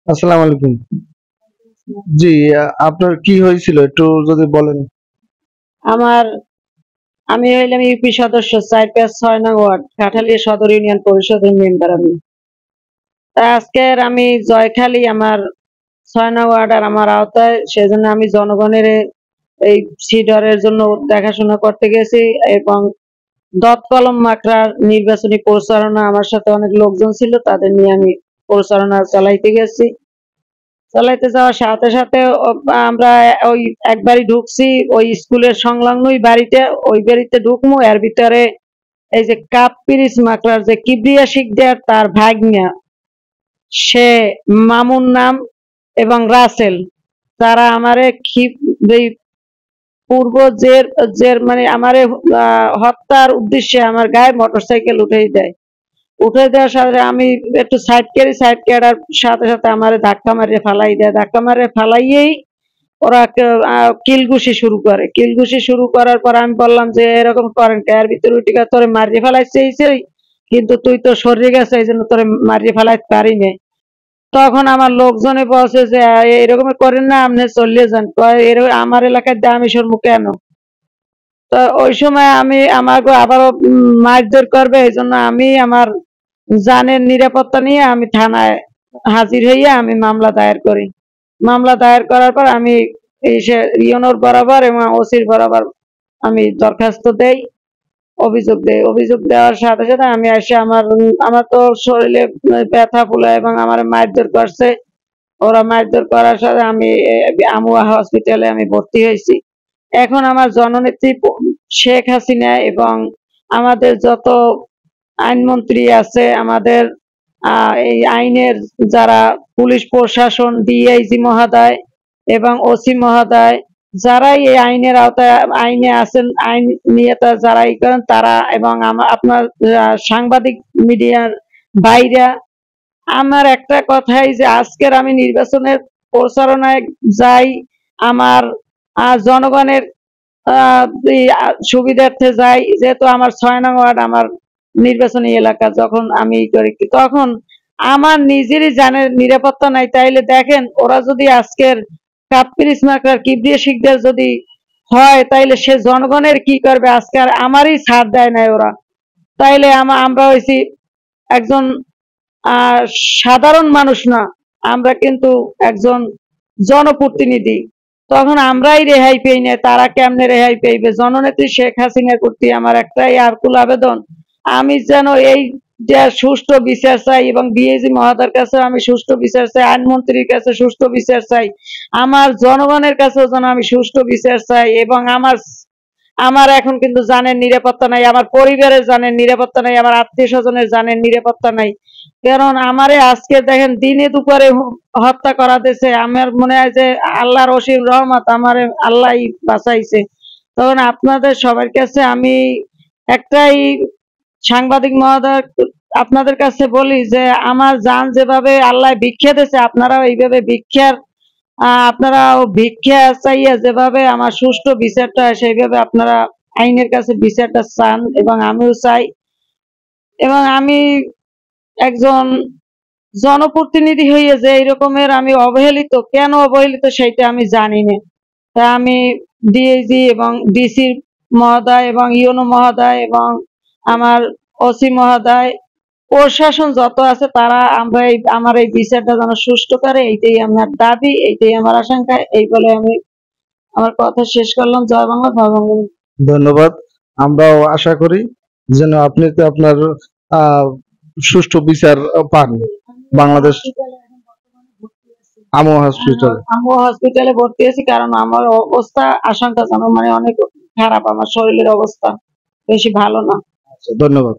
আসসালামু আলাইকুম। জি, আপনার কি হয়েছিল একটু যদি বলেন? আমার আমি হইলাম ইউপি সদস্য ৪-৫-৬ নং ওয়ার্ড কাঠালিয়া সদর ইউনিয়ন পরিষদের মেম্বার আমি। তা আজকের আমি জয়খালী আমার ৬ নং ওয়ার্ড আর আমার আওতায়, সেজন্য আমি জনগণের এই সিডরের জন্য দেখাশোনা করতে গেছি এবং দত কলম মাকড়ার নির্বাচনী প্রচারণা, আমার সাথে অনেক লোকজন ছিল, তাদের নিয়ে আমি প্রচারণা চালাইতে গেছি। চালাইতে যাওয়ার সাথে সাথে আমরা ওই একবারই ঢুকছি ওই স্কুলের সংলগ্নই বাড়িতে, ওই বাড়িতে ঢুকমু এর ভিতরে এই যে কাপ পিরিচ মাকড়ার যে কিবরিয়া শিকদার তার ভাগ্না, সে মামুন নাম এবং রাসেল, তারা আমারে পূর্ব জের জের মানে আমারে হত্যার উদ্দেশ্যে আমার গায়ে মোটরসাইকেল উঠে দেওয়ার সাথে আমি একটু সাইড কাটার সাথে সাথে আমার ধাক্কা মারিয়ে ফালাই দেয়, ধাক্কা মারিয়ে ফালাইয়েই ওরা কিলঘুষি শুরু করার পর আমি বললাম যে এরকম করেন এর ভিতরে উঠিকা তোরে মারিয়ে ফেলাইছে, কিন্তু তুই তো সরে গেছে এই জন্য তোরে মারিয়ে ফেলাইতে পারি না। তখন আমার লোকজনে বলছে যে এরকম করেন না, আপনি চলিয়ে যান, এরকম আমার এলাকায় দামি সরমু কেন? তো ওই সময় আমি আমাকে আবারও মারধর করবে, এই জন্য আমি আমার জানের নিরাপত্তা নিয়ে আমি থানায় হাজির হইয়া আমি মামলা দায়ের করি। মামলা দায়ের করার পর আমি ইউনোর বরাবর এবং ওসির বরাবর আমি দরখাস্ত দেই, অভিযোগ দেওয়ার সাথে সাথে আমি এসে আমার তো শরীরে ব্যথা ফুলে এবং আমার মারধর করছে। ওরা মারধর করার সাথে আমি আমুয়া হসপিটালে আমি ভর্তি হয়েছি। এখন আমার জননেত্রী শেখ হাসিনা এবং আমাদের যত আইনমন্ত্রী আছে, আমাদের এই আইনের যারা পুলিশ প্রশাসন, ডিআইজি মহোদয় এবং ওসি মহোদয়, যারাই এই আইনের আওতায় আইনে আছেন, আইন নিয়ে যারাই করেন তারা, এবং আপনার সাংবাদিক মিডিয়ার ভাইরা, আমার একটা কথাই যে আজকের আমি নির্বাচনের প্রচারণায় যাই, আমার জনগণের সুবিধার্থে যাই, যেহেতু আমার ৬ নং ওয়ার্ড আমার নির্বাচনী এলাকা, যখন আমি করি তখন আমার নিজেরই জানের নিরাপত্তা নাই। তাইলে দেখেন ওরা যদি আজকের কাপ্পিরিস মার্কার কিবরিয়া শিকদার যদি হয়, তাইলে সে জনগণের কি করবে? আজকে আর আমারই ছাড় দেয় নাই ওরা। তাইলে আমরা হয়েছি একজন সাধারণ মানুষ না, আমরা কিন্তু একজন জনপ্রতিনিধি। তখন আমরাই রেহাই পেই না, তারা কেমনে রেহাই পেইবে? জননেত্রী শেখ হাসিনার প্রতি আমার একটাই আকুল আবেদন, আমি যেন এই যে সুষ্ঠু বিচার চাই এবং ডিআইজি মহোদয়ের কাছে আমি সুষ্ঠু বিচার চাই, আইনমন্ত্রীর কাছে সুষ্ঠু বিচার চাই, আমার জনগণের কাছেও যেন আমি সুষ্ঠু বিচার চাই। এবং আমার এখন কিন্তু জানের নিরাপত্তা নাই, আমার পরিবারের জানের নিরাপত্তা নাই, আমার আত্মীয় স্বজনের জানের নিরাপত্তা নাই। কারণ আমারে আজকে দেখেন দিনে দুপুরে হত্যা করা দিয়েছে, আমার মনে হয় যে আল্লাহর অসীম রহমত, আমার আল্লাহ বাঁচাইছে। তখন আপনাদের সবার কাছে আমি একটাই সাংবাদিক মহোদয় আপনাদের কাছে বলি যে আমার জান যেভাবে আল্লাহ ভিক্ষা দিয়েছে, আপনারাও এইভাবে ভিক্ষা চাইয়া যেভাবে আমার সুষ্ঠু বিচারটা হয়, সেইভাবে আপনারা আইনের কাছে বিচারটা চান এবং আমিও চাই। এবং আমি একজন জনপ্রতিনিধি হইয়া যে এইরকমের আমি অবহেলিত, কেন অবহেলিত সেইটা আমি জানি না। তা আমি ডিআইজি এবং ডিসির মহোদয় এবং ইউনো মহোদয় এবং আমার ওসি মহোদয়, প্রশাসন যত আছে, তারা আমার এই বিচারটা যেন সুষ্ঠু করে, এইটাই আমার দাবি, এইটাই আমার আশঙ্কা। এই বলে আমি আমার কথা শেষ করলাম। জয় বাংলা, জয় বাংলা। ধন্যবাদ। আমরাও আশা করি যেন আপনি তো আপনার সুষ্ঠু বিচার পান। বাংলাদেশ আমু হসপিটালে ভর্তি আছি, কারণ আমার অবস্থা আশঙ্কাজনক, মানে অনেক খারাপ, আমার শরীরের অবস্থা বেশি ভালো না। ধন্যবাদ।